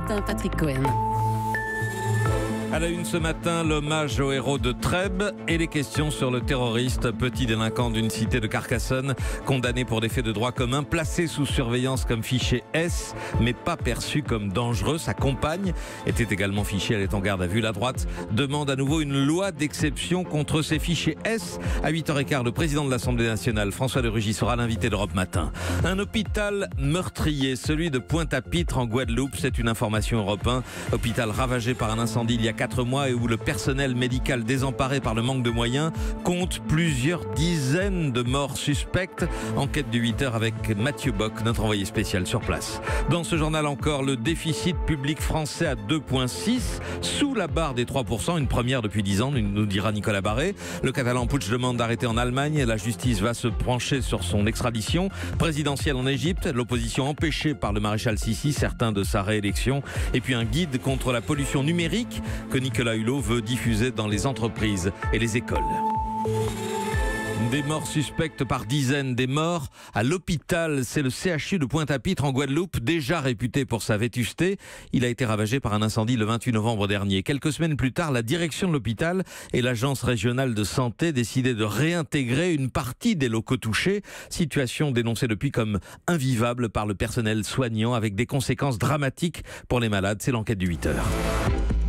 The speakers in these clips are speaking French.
matin, Patrick Cohen. À la une ce matin, l'hommage aux héros de Trèbes et les questions sur le terroriste, petit délinquant d'une cité de Carcassonne, condamné pour des faits de droit commun, placé sous surveillance comme fiché S, mais pas perçu comme dangereux. Sa compagne était également fichée, elle est en garde à vue. La droite demande à nouveau une loi d'exception contre ces fichiers S. À 8h15, le président de l'Assemblée nationale, François de Rugy, sera l'invité d'Europe Matin. Un hôpital meurtrier, celui de Pointe-à-Pitre en Guadeloupe, c'est une information Europe 1. Hôpital ravagé par un incendie il y a 4 mois et où le personnel médical désemparé par le manque de moyens compte plusieurs dizaines de morts suspectes. Enquête de 8h avec Mathieu Bock, notre envoyé spécial sur place. Dans ce journal encore, le déficit public français à 2,6, sous la barre des 3%, une première depuis 10 ans, nous dira Nicolas Barré. Le Catalan Puig demande d'arrêter en Allemagne. La justice va se pencher sur son extradition. Présidentielle en Égypte, l'opposition empêchée par le maréchal Sissi, certain de sa réélection. Et puis un guide contre la pollution numérique que Nicolas Hulot veut diffuser dans les entreprises et les écoles. Des morts suspectes par dizaines, des morts à l'hôpital. C'est le CHU de Pointe-à-Pitre en Guadeloupe, déjà réputé pour sa vétusté. Il a été ravagé par un incendie le 28 novembre dernier. Quelques semaines plus tard, la direction de l'hôpital et l'agence régionale de santé décidaient de réintégrer une partie des locaux touchés. Situation dénoncée depuis comme invivable par le personnel soignant avec des conséquences dramatiques pour les malades. C'est l'enquête du 8h.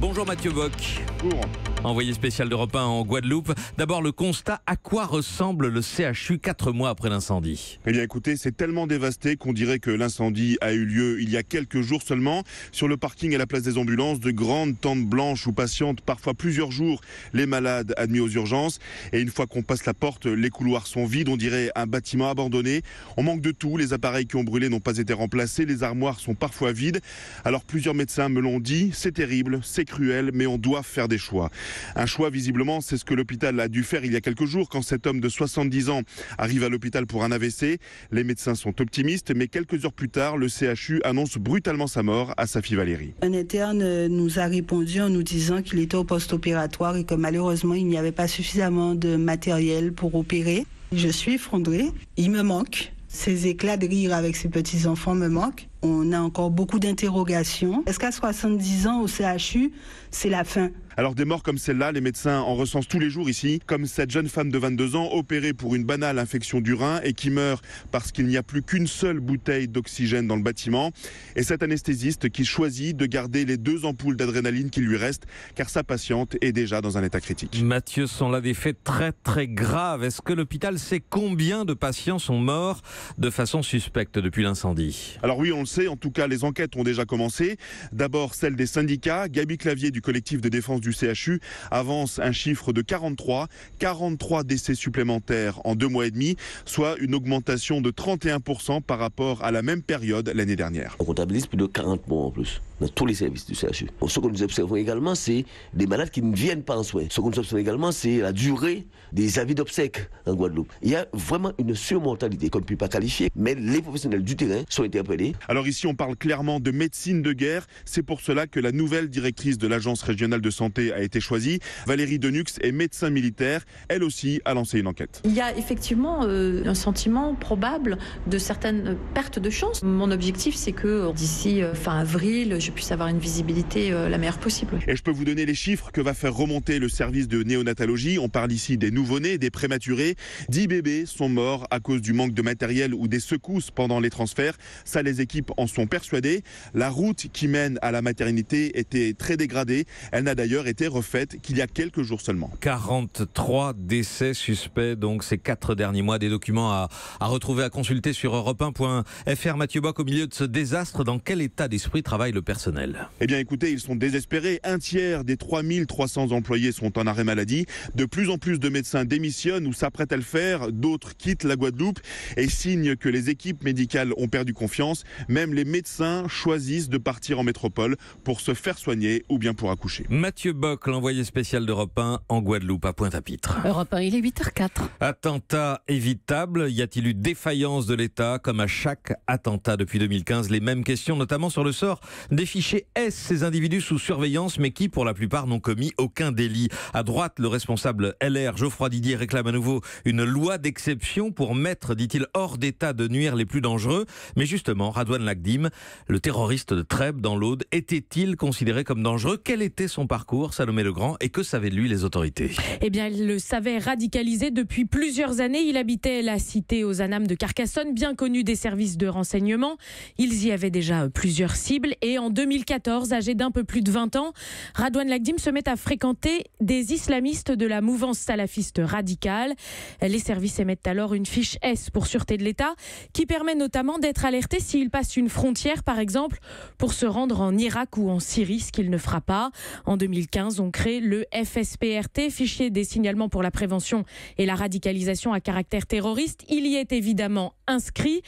Bonjour Mathieu Bock. Bonjour. Envoyé spécial d'Europe 1 en Guadeloupe. D'abord le constat, à quoi ressemble le CHU 4 mois après l'incendie? Eh bien écoutez, c'est tellement dévasté qu'on dirait que l'incendie a eu lieu il y a quelques jours seulement. Sur le parking à la place des ambulances, de grandes tentes blanches où patientent parfois plusieurs jours les malades admis aux urgences. Et une fois qu'on passe la porte, les couloirs sont vides, on dirait un bâtiment abandonné. On manque de tout, les appareils qui ont brûlé n'ont pas été remplacés, les armoires sont parfois vides. Alors plusieurs médecins me l'ont dit, c'est terrible, c'est cruel, mais on doit faire des choix. Un choix, visiblement, c'est ce que l'hôpital a dû faire il y a quelques jours quand cet homme de 70 ans arrive à l'hôpital pour un AVC. Les médecins sont optimistes, mais quelques heures plus tard, le CHU annonce brutalement sa mort à sa fille Valérie. Un interne nous a répondu en nous disant qu'il était au post-opératoire et que malheureusement, il n'y avait pas suffisamment de matériel pour opérer. Je suis effondrée, il me manque. Ces éclats de rire avec ces petits-enfants me manquent. On a encore beaucoup d'interrogations. Est-ce qu'à 70 ans au CHU, c'est la fin ? Alors des morts comme celle-là, les médecins en recensent tous les jours ici, comme cette jeune femme de 22 ans opérée pour une banale infection du rein et qui meurt parce qu'il n'y a plus qu'une seule bouteille d'oxygène dans le bâtiment. Et cet anesthésiste qui choisit de garder les 2 ampoules d'adrénaline qui lui restent car sa patiente est déjà dans un état critique. Mathieu, sont là des faits très très graves. Est-ce que l'hôpital sait combien de patients sont morts de façon suspecte depuis l'incendie? Alors oui, on le sait, en tout cas les enquêtes ont déjà commencé. D'abord celle des syndicats. Gaby Clavier du collectif de défense du CHU avance un chiffre de 43 décès supplémentaires en 2 mois et demi, soit une augmentation de 31% par rapport à la même période l'année dernière. On comptabilise plus de 40 morts en plus dans tous les services du CHU. Ce que nous observons également, c'est des malades qui ne viennent pas en soins. Ce que nous observons également, c'est la durée des avis d'obsèques en Guadeloupe. Il y a vraiment une surmortalité qu'on ne peut pas qualifier, mais les professionnels du terrain sont interpellés. Alors ici, on parle clairement de médecine de guerre. C'est pour cela que la nouvelle directrice de l'Agence régionale de santé a été choisie. Valérie Denux est médecin militaire. Elle aussi a lancé une enquête. Il y a effectivement un sentiment probable de certaines pertes de chance. Mon objectif, c'est que d'ici fin avril, je puisse avoir une visibilité la meilleure possible. Et je peux vous donner les chiffres que va faire remonter le service de néonatologie. On parle ici des nouveau-nés, des prématurés. 10 bébés sont morts à cause du manque de matériel ou des secousses pendant les transferts. Ça, les équipes en sont persuadées. La route qui mène à la maternité était très dégradée. Elle n'a d'ailleurs été refaite qu'il y a quelques jours seulement. 43 décès suspects, donc ces 4 derniers mois. Des documents à retrouver, à consulter sur europe1.fr. Mathieu Bock, au milieu de ce désastre, dans quel état d'esprit travaille le personnel? Eh bien écoutez, ils sont désespérés. Un tiers des 3300 employés sont en arrêt maladie. De plus en plus de médecins démissionnent ou s'apprêtent à le faire. D'autres quittent la Guadeloupe et signent que les équipes médicales ont perdu confiance. Même les médecins choisissent de partir en métropole pour se faire soigner ou bien pour accoucher. Mathieu Bock, l'envoyé spécial d'Europe 1 en Guadeloupe, à Pointe-à-Pitre. Europe 1, il est 8h04. Attentat évitable, y a-t-il eu défaillance de l'État? Comme à chaque attentat depuis 2015, les mêmes questions, notamment sur le sort des fichés S, ces individus sous surveillance, mais qui, pour la plupart, n'ont commis aucun délit. À droite, le responsable LR, Geoffroy Didier, réclame à nouveau une loi d'exception pour mettre, dit-il, hors d'état de nuire les plus dangereux. Mais justement, Radouane Lagdim, le terroriste de Trèbes dans l'Aude, était-il considéré comme dangereux? Quel était son parcours, Salomé Legrand, et que savaient de lui les autorités? Eh bien, il le savait, radicalisé depuis plusieurs années. Il habitait la cité aux Anames de Carcassonne, bien connu des services de renseignement. Ils y avaient déjà plusieurs cibles et en 2014, âgé d'un peu plus de 20 ans, Radouane Lagdim se met à fréquenter des islamistes de la mouvance salafiste radicale. Les services émettent alors une fiche S pour sûreté de l'État qui permet notamment d'être alerté s'il passe une frontière, par exemple, pour se rendre en Irak ou en Syrie, ce qu'il ne fera pas. En 2015, on crée le FSPRT, fichier des signalements pour la prévention et la radicalisation à caractère terroriste. Il y est évidemment inscrit.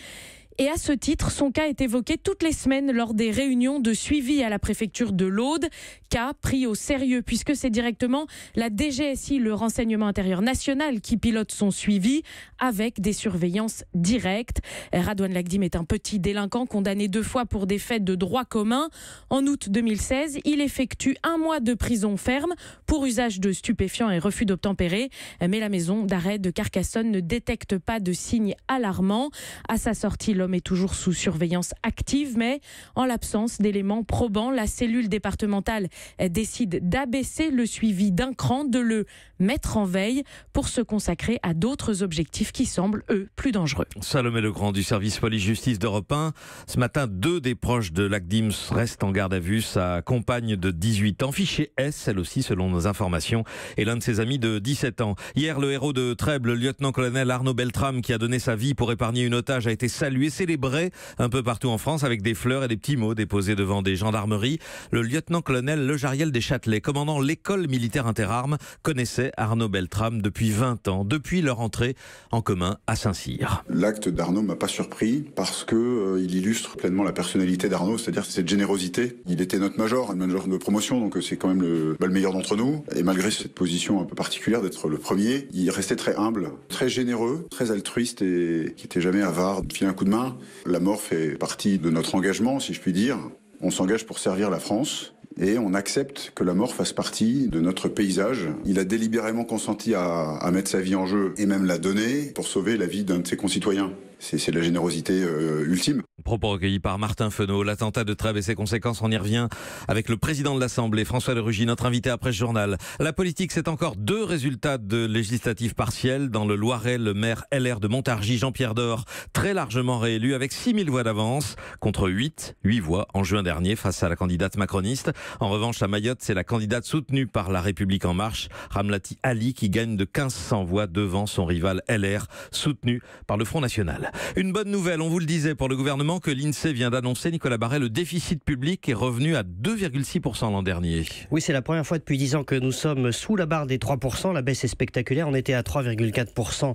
Et à ce titre, son cas est évoqué toutes les semaines lors des réunions de suivi à la préfecture de l'Aude. Cas pris au sérieux puisque c'est directement la DGSI, le renseignement intérieur national, qui pilote son suivi avec des surveillances directes. Radouane Lagdim est un petit délinquant condamné 2 fois pour des faits de droit commun. En août 2016, il effectue 1 mois de prison ferme pour usage de stupéfiants et refus d'obtempérer. Mais la maison d'arrêt de Carcassonne ne détecte pas de signes alarmants. À sa sortie, l'homme est toujours sous surveillance active, mais en l'absence d'éléments probants, la cellule départementale décide d'abaisser le suivi d'un cran, de le mettre en veille pour se consacrer à d'autres objectifs qui semblent, eux, plus dangereux. Salomé Legrand du service police-justice d'Europe 1. Ce matin, 2 des proches de Lagdim restent en garde à vue. Sa compagne de 18 ans, fichée S, elle aussi selon nos informations, et l'un de ses amis de 17 ans. Hier, le héros de Trèbes, le lieutenant-colonel Arnaud Beltrame, qui a donné sa vie pour épargner une otage, a été salué, célébré un peu partout en France avec des fleurs et des petits mots déposés devant des gendarmeries. Le lieutenant-colonel Le Jariel des Châtelets, commandant l'école militaire interarmes, connaissait Arnaud Beltrame depuis 20 ans, depuis leur entrée en commun à Saint-Cyr. L'acte d'Arnaud m'a pas surpris parce que il illustre pleinement la personnalité d'Arnaud, c'est-à-dire cette générosité. Il était notre major, un major de promotion, donc c'est quand même le meilleur d'entre nous. Et malgré cette position un peu particulière d'être le premier, il restait très humble, très généreux, très altruiste et qui n'était jamais avare de filer un coup de main. La mort fait partie de notre engagement, si je puis dire. On s'engage pour servir la France. Et on accepte que la mort fasse partie de notre paysage. Il a délibérément consenti à mettre sa vie en jeu et même la donner pour sauver la vie d'un de ses concitoyens. C'est de la générosité ultime. Propos recueillis par Martin Fenot. L'attentat de Trèbes et ses conséquences, on y revient avec le président de l'Assemblée, François de Rugy, notre invité après ce journal. La politique, c'est encore 2 résultats de législatives partielles. Dans le Loiret, le maire LR de Montargis, Jean-Pierre Dor, très largement réélu avec 6000 voix d'avance contre 8 voix en juin dernier face à la candidate macroniste. En revanche, à Mayotte, c'est la candidate soutenue par La République En Marche, Ramlati Ali, qui gagne de 1500 voix devant son rival LR, soutenu par le Front National. Une bonne nouvelle, on vous le disait, pour le gouvernement, que l'INSEE vient d'annoncer, Nicolas Barret, le déficit public est revenu à 2,6% l'an dernier. Oui, c'est la première fois depuis 10 ans que nous sommes sous la barre des 3%. La baisse est spectaculaire. On était à 3,4%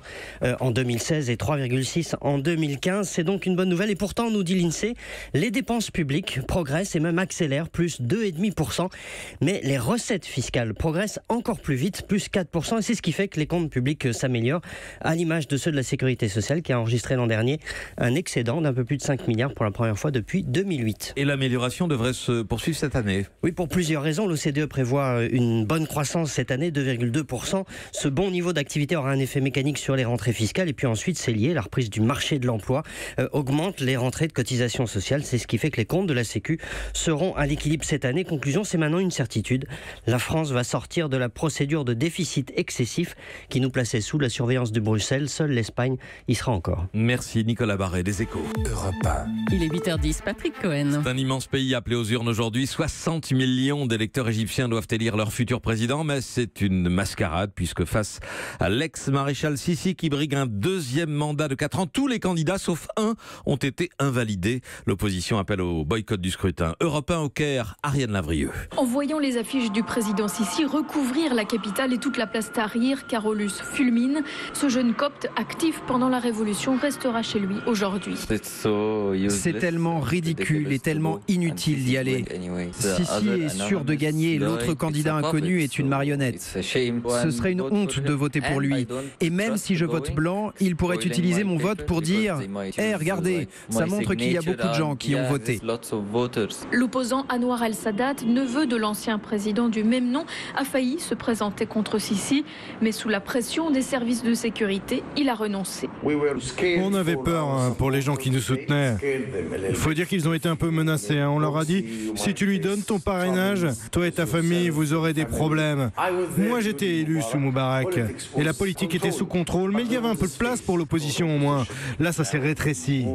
en 2016 et 3,6% en 2015. C'est donc une bonne nouvelle. Et pourtant, nous dit l'INSEE, les dépenses publiques progressent et même accélèrent, plus 2,5%. Mais les recettes fiscales progressent encore plus vite, plus 4%. Et c'est ce qui fait que les comptes publics s'améliorent, à l'image de ceux de la Sécurité sociale qui a enregistré l'an dernier un excédent d'un peu plus de 5 milliards pour la première fois depuis 2008. Et l'amélioration devrait se poursuivre cette année? Oui, pour plusieurs raisons. L'OCDE prévoit une bonne croissance cette année, 2,2%. Ce bon niveau d'activité aura un effet mécanique sur les rentrées fiscales. Et puis ensuite, c'est lié. La reprise du marché de l'emploi augmente les rentrées de cotisations sociales. C'est ce qui fait que les comptes de la Sécu seront à l'équilibre cette année. Conclusion, c'est maintenant une certitude. La France va sortir de la procédure de déficit excessif qui nous plaçait sous la surveillance de Bruxelles. Seule l'Espagne y sera encore. Merci Nicolas Barret des Échos. Europe 1. Il est 8h10, Patrick Cohen. C'est un immense pays appelé aux urnes aujourd'hui. 60 millions d'électeurs égyptiens doivent élire leur futur président, mais c'est une mascarade puisque face à l'ex-maréchal Sissi qui brigue un 2e mandat de 4 ans, tous les candidats sauf un ont été invalidés. L'opposition appelle au boycott du scrutin. Europe 1 au Caire, Ariane Lavrieux. En voyant les affiches du président Sissi recouvrir la capitale et toute la place Tahrir, Carolus fulmine. Ce jeune copte actif pendant la révolution restera chez lui aujourd'hui. C'est tellement ridicule et tellement inutile d'y aller. Sisi est sûr de gagner, l'autre candidat inconnu est une marionnette. Ce serait une honte de voter pour lui. Et même si je vote blanc, il pourrait utiliser mon vote pour dire « Hey, regardez, ça montre qu'il y a beaucoup de gens qui ont voté ». L'opposant Anwar El-Sadat, neveu de l'ancien président du même nom, a failli se présenter contre Sisi, mais sous la pression des services de sécurité, il a renoncé. On avait peur pour les gens qui nous soutenaient. Il faut dire qu'ils ont été un peu menacés. On leur a dit, si tu lui donnes ton parrainage, toi et ta famille, vous aurez des problèmes. Moi, j'étais élu sous Moubarak et la politique était sous contrôle, mais il y avait un peu de place pour l'opposition au moins. Là, ça s'est rétréci.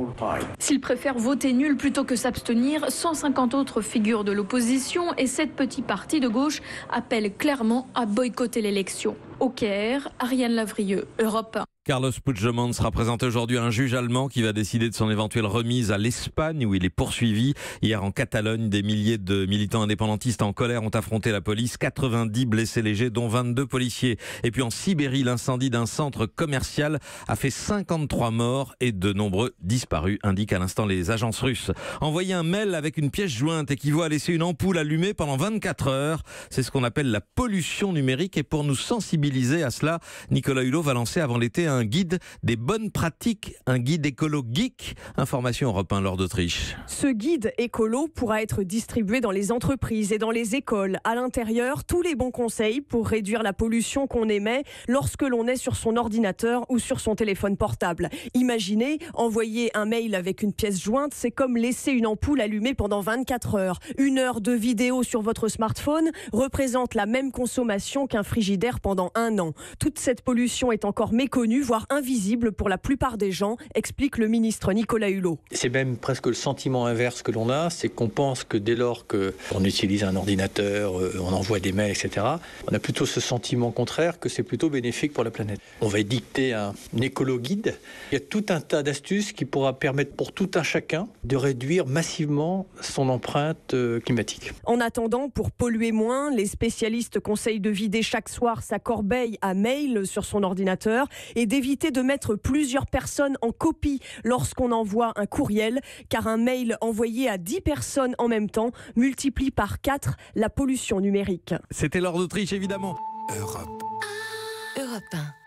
S'il préfère voter nul plutôt que s'abstenir, 150 autres figures de l'opposition et 7 petits partis de gauche appellent clairement à boycotter l'élection. Au Caire, Ariane Lavrieux, Europe 1. Carlos Puigdemont sera présenté aujourd'hui à un juge allemand qui va décider de son éventuelle remise à l'Espagne où il est poursuivi. Hier en Catalogne, des milliers de militants indépendantistes en colère ont affronté la police. 90 blessés légers, dont 22 policiers. Et puis en Sibérie, l'incendie d'un centre commercial a fait 53 morts et de nombreux disparus, indiquent à l'instant les agences russes. Envoyer un mail avec une pièce jointe équivaut à laisser une ampoule allumée pendant 24 heures. C'est ce qu'on appelle la pollution numérique. Et pour nous sensibiliser à cela, Nicolas Hulot va lancer avant l'été un guide des bonnes pratiques, un guide écolo geek. Information Europe 1, Laure d'Autriche. Ce guide écolo pourra être distribué dans les entreprises et dans les écoles. À l'intérieur, tous les bons conseils pour réduire la pollution qu'on émet lorsque l'on est sur son ordinateur ou sur son téléphone portable. Imaginez, envoyer un mail avec une pièce jointe, c'est comme laisser une ampoule allumée pendant 24 heures. 1 heure de vidéo sur votre smartphone représente la même consommation qu'un frigidaire pendant 1 an. Toute cette pollution est encore méconnue, voire invisible pour la plupart des gens, explique le ministre Nicolas Hulot. C'est même presque le sentiment inverse que l'on a, c'est qu'on pense que dès lors qu'on utilise un ordinateur, on envoie des mails, etc., on a plutôt ce sentiment contraire que c'est plutôt bénéfique pour la planète. On va dicter un écolo-guide. Il y a tout un tas d'astuces qui pourra permettre pour tout un chacun de réduire massivement son empreinte climatique. En attendant, pour polluer moins, les spécialistes conseillent de vider chaque soir sa corbeille à mail sur son ordinateur et d'éviter de mettre plusieurs personnes en copie lorsqu'on envoie un courriel, car un mail envoyé à 10 personnes en même temps multiplie par 4 la pollution numérique. C'était Laure d'Autriche, évidemment. Europe 1.